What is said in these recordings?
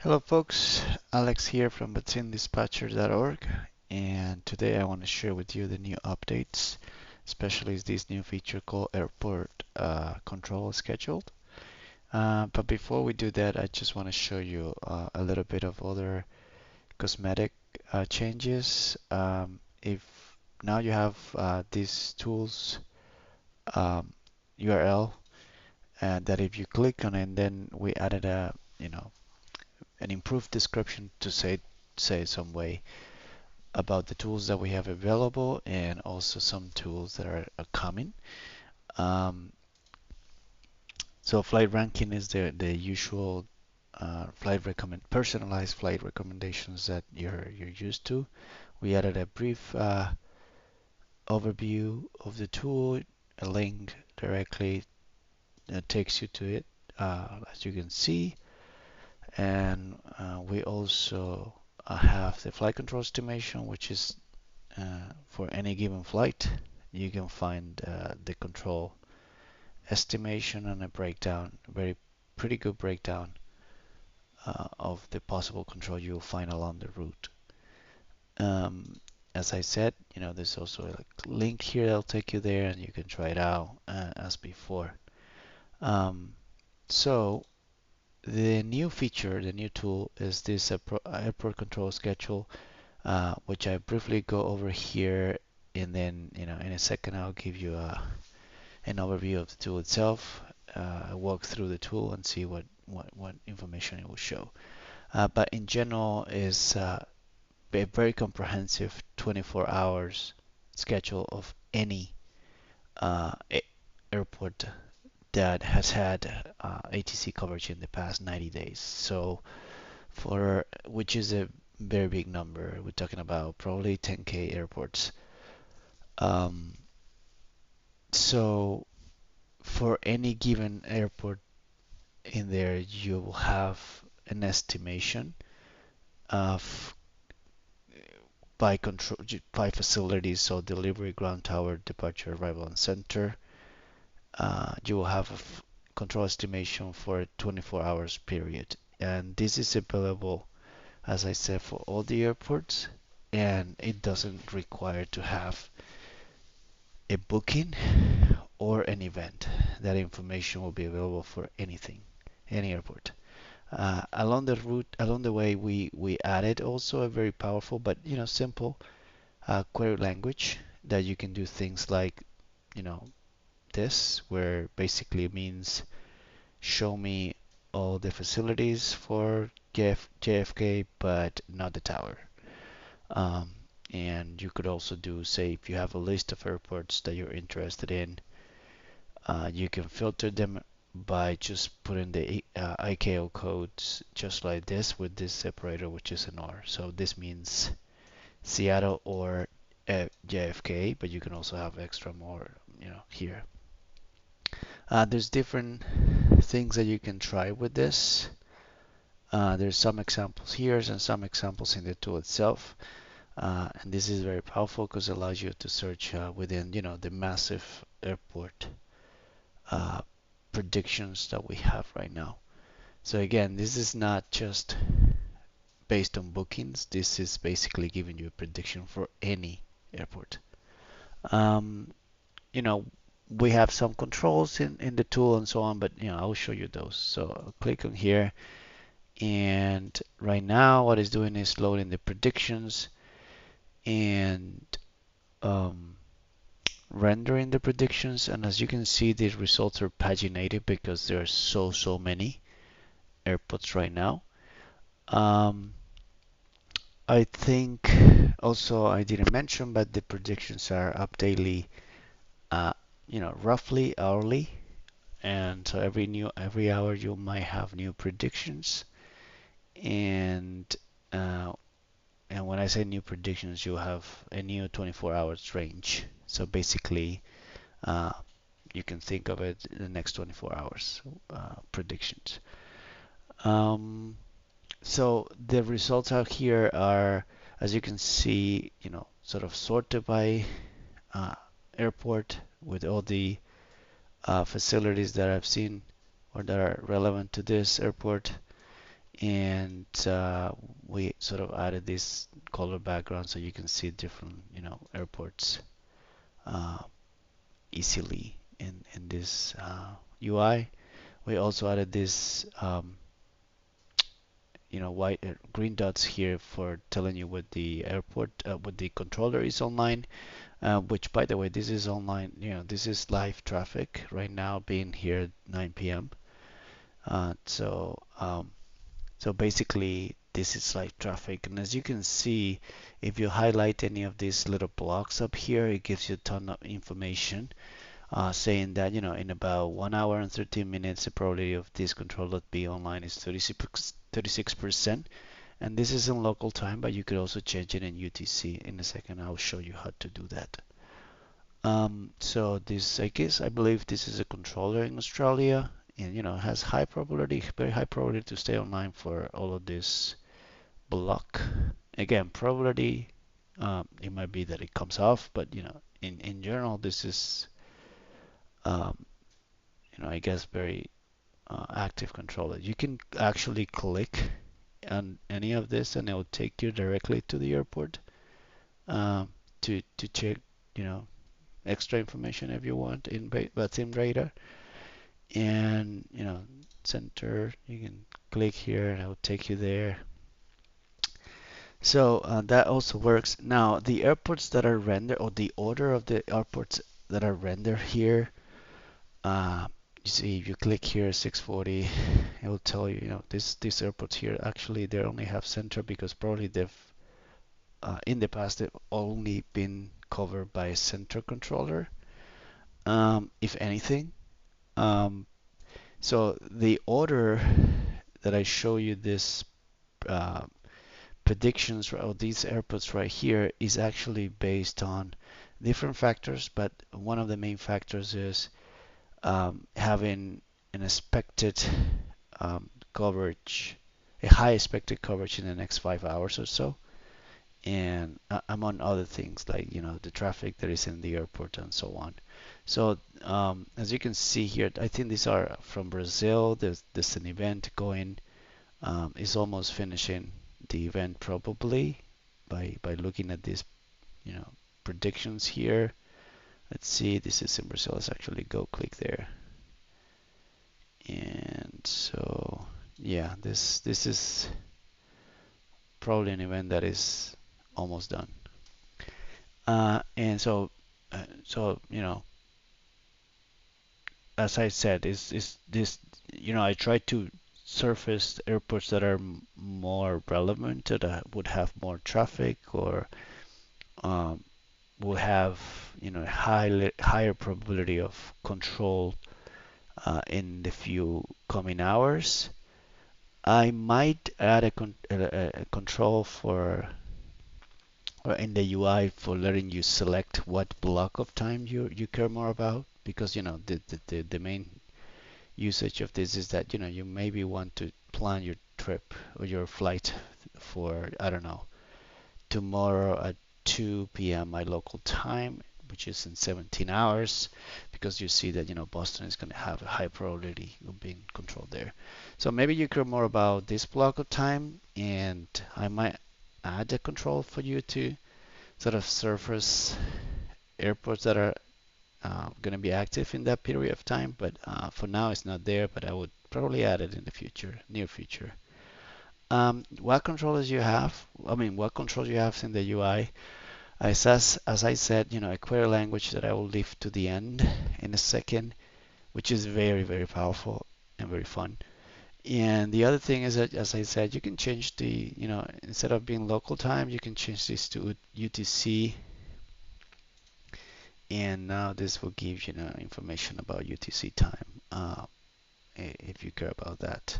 Hello folks, Alex here from vatsimdispatcher.org, and today I want to share with you the new updates, especially this new feature called Airport Control Scheduled. But before we do that, I just want to show you a little bit of other cosmetic changes. If now you have these tools URL, and that if you click on it, then we added an improved description to say some way about the tools that we have available and also some tools that are coming. Um, so flight ranking is the usual personalized flight recommendations that you're used to. We added a brief overview of the tool, a link directly that takes you to it, as you can see, and we also have the flight control estimation, which is for any given flight. You can find the control estimation and a breakdown, pretty good breakdown of the possible control you'll find along the route. As I said, there's also a link here that'll take you there, and you can try it out as before. Um, so the new feature, the new tool, is this airport control schedule, which I briefly go over here, and then in a second I'll give you an overview of the tool itself, walk through the tool and see what information it will show. But in general, is a very comprehensive 24 hours schedule of any uh, airport that has had ATC coverage in the past 90 days. So which is a very big number. We're talking about probably 10K airports. Um, so for any given airport in there, you will have an estimation of by facilities, so delivery, ground tower, departure, arrival, and center. You will have a control estimation for a 24 hours period, and this is available, as I said, for all the airports, and it doesn't require to have a booking or an event. That information will be available for anything, any airport. Along the way, we added also a very powerful but simple query language that you can do things like you know this, where basically means show me all the facilities for JFK, but not the tower. Um, and you could also do, say, if you have a list of airports that you're interested in, you can filter them by just putting the ICAO codes just like this with this separator, which is an R. So this means Seattle or JFK, but you can also have extra more, here. There's different things that you can try with this. There's some examples here and some examples in the tool itself. And this is very powerful because it allows you to search within, the massive airport uh, predictions that we have right now. So again, this is not just based on bookings. This is basically giving you a prediction for any airport. Um, you know, we have some controls in the tool and so on, but I'll show you those. So I'll click on here, and right now what it's doing is loading the predictions and um, rendering the predictions. And as you can see, these results are paginated because there are so many airports right now. Um, I think also I didn't mention, but the predictions are up daily, uh, roughly hourly, and so every hour you might have new predictions, and uh, and when I say new predictions, you have a new 24 hours range. So basically, uh, you can think of it in the next 24 hours predictions. Um, so the results out here are, as you can see, sort of sorted by uh, airport with all the facilities that I've seen or that are relevant to this airport. and we sort of added this color background so you can see different, airports uh, easily in this UI. We also added this, white green dots here for telling you what the airport, what the controller is online. Which, by the way, this is online. This is live traffic right now, being here at 9 p.m. So basically, this is live traffic, and as you can see, if you highlight any of these little blocks up here, it gives you a ton of information, saying that in about 1 hour and 13 minutes, the probability of this controller to be online is 36%, and this is in local time, but you could also change it in UTC. In a second, I'll show you how to do that. So this, I believe this is a controller in Australia, and has high probability, very high probability to stay online for all of this block. Again, probability, it might be that it comes off, but in general, this is, um, I guess very active controller. You can actually click on any of this, and it will take you directly to the airport to check, you know, extra information if you want in Vatsim radar. And center, you can click here and it will take you there. So that also works. Now the airports that are rendered, or the order of the airports that are rendered here, uh, you see if you click here 640, it will tell you, these airports here, actually they only have center because probably they've in the past they've only been covered by a center controller, if anything. um, So the order that I show you this uh, predictions of these airports right here is actually based on different factors, but one of the main factors is having an expected coverage, a high expected coverage in the next 5 hours or so, and among other things like the traffic that is in the airport and so on. So as you can see here, I think these are from Brazil. There's an event going. Is almost finishing the event probably by looking at these predictions here. Let's see. This is in Brazil. Let's actually go click there. And so yeah, this is probably an event that is almost done. And so as I said, is this I try to surface airports that are more relevant, that would have more traffic, or um, will have higher probability of control in the few coming hours. I might add a control for or in the UI for letting you select what block of time you care more about, because the main usage of this is that you maybe want to plan your trip or your flight for, I don't know, tomorrow at 2 p.m. my local time, which is in 17 hours, because you see that Boston is going to have a high probability of being controlled there. So maybe you care more about this block of time, and I might add a control for you to sort of surface airports that are going to be active in that period of time. But for now, it's not there. But I would probably add it in the future, near future. What controllers you have? I mean, what controls you have in the UI? As I said, a query language that I will leave to the end in a second, which is very, very powerful and very fun. And the other thing is that, as I said, you can change the, instead of being local time, you can change this to UTC. And now this will give information about UTC time, if you care about that.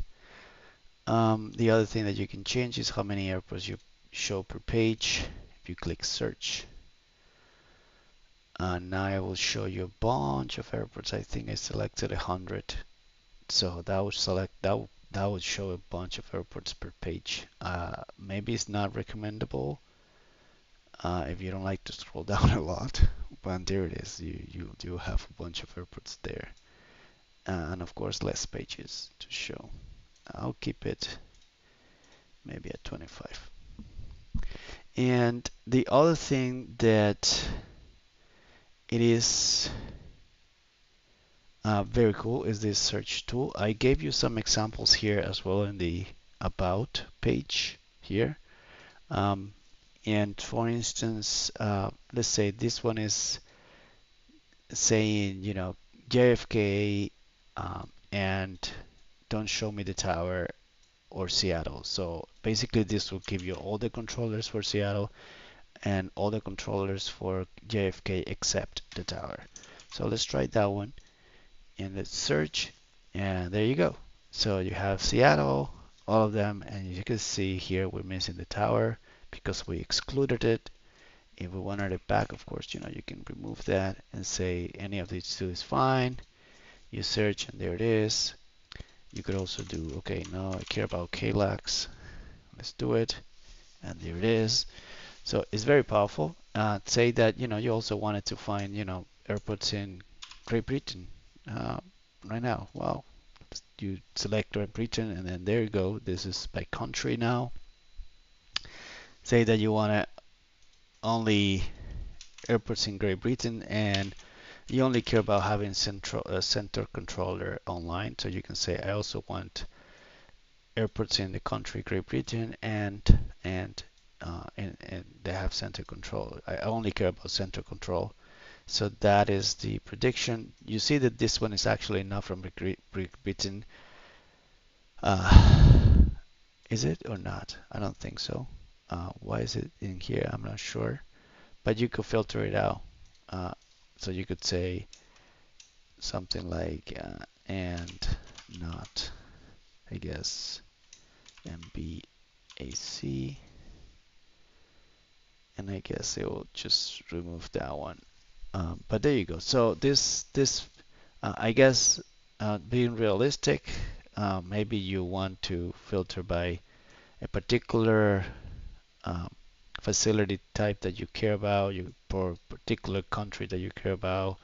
The other thing that you can change is how many airports you show per page. If you click search, now I will show you a bunch of airports. I think I selected 100, so that would that would show a bunch of airports per page. Maybe it's not recommendable if you don't like to scroll down a lot, but there it is. You do have a bunch of airports there, and of course less pages to show. I'll keep it maybe at 25. And the other thing that it is very cool is this search tool. I gave you some examples here as well in the about page here. Um, and for instance, let's say this one is saying, JFK and don't show me the tower or Seattle. So basically, this will give you all the controllers for Seattle and all the controllers for JFK except the tower. So let's try that one and let's search, and there you go. So you have Seattle, all of them, and you can see here we're missing the tower because we excluded it. If we wanted it back, of course, you can remove that and say any of these two is fine. You search and there it is. You could also do, okay, no, I care about KLAX. Let's do it. And there it is. So it's very powerful. Say that, you also wanted to find, airports in Great Britain uh, right now. Well, you select Great Britain and then there you go. This is by country now. Say that you want to only airports in Great Britain and you only care about having center controller online. So you can say I also want airports in the country Great Britain and they have center control. I only care about center control. So that is the prediction. You see that this one is actually not from Great Britain. Uh, is it or not? I don't think so. Why is it in here? I'm not sure. But you could filter it out. Uh, so you could say something like and not, I guess, MBAC. And I guess it will just remove that one. But there you go. So this I guess being realistic, maybe you want to filter by a particular um, facility type that you care about, you for particular country that you care about,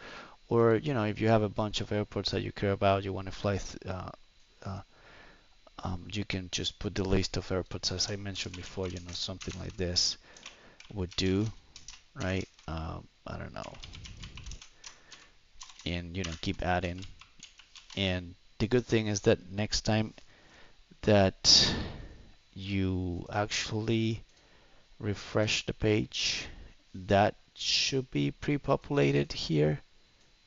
or if you have a bunch of airports that you care about, you want to fly. Uh, you can just put the list of airports as I mentioned before. Something like this would do, right? I don't know, and keep adding. And the good thing is that next time that you actually refresh the page, that should be pre-populated here.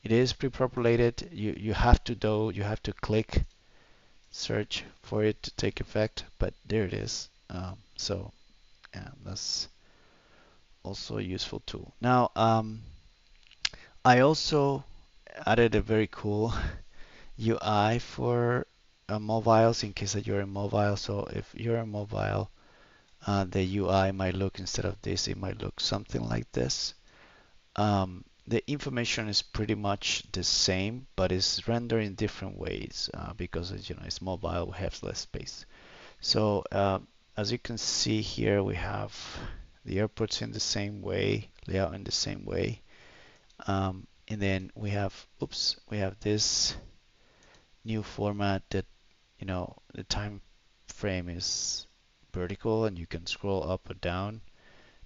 It is pre-populated. You have to click search for it to take effect, but there it is. So yeah, that's also a useful tool. Now, I also added a very cool UI for mobiles in case that you're in mobile. So if you're in mobile, the UI might look, instead of this, it might look something like this. The information is pretty much the same, but it's rendered in different ways because it's mobile, we have less space. So as you can see here, we have the airports in the same way, layout in the same way, and then we have this new format that the time frame is vertical and you can scroll up or down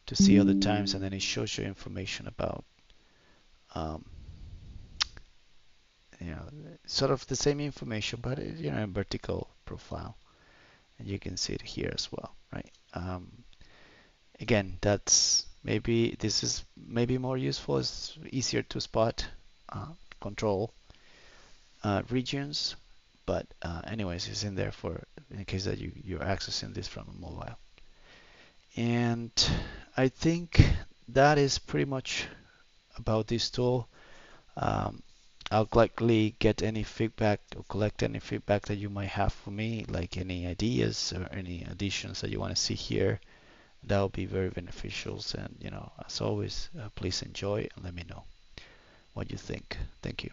to see other times, and then it shows you information about um, you know sort of the same information, but in vertical profile, and you can see it here as well, right? Again, this is maybe more useful. It's easier to spot control regions, but anyways, it's in there for in case that you're accessing this from a mobile. And I think that is pretty much about this tool. Um, I'll likely get any feedback or collect any feedback that you might have for me, like any ideas or any additions that you want to see here. That will be very beneficial. And as always, please enjoy and let me know what you think. Thank you.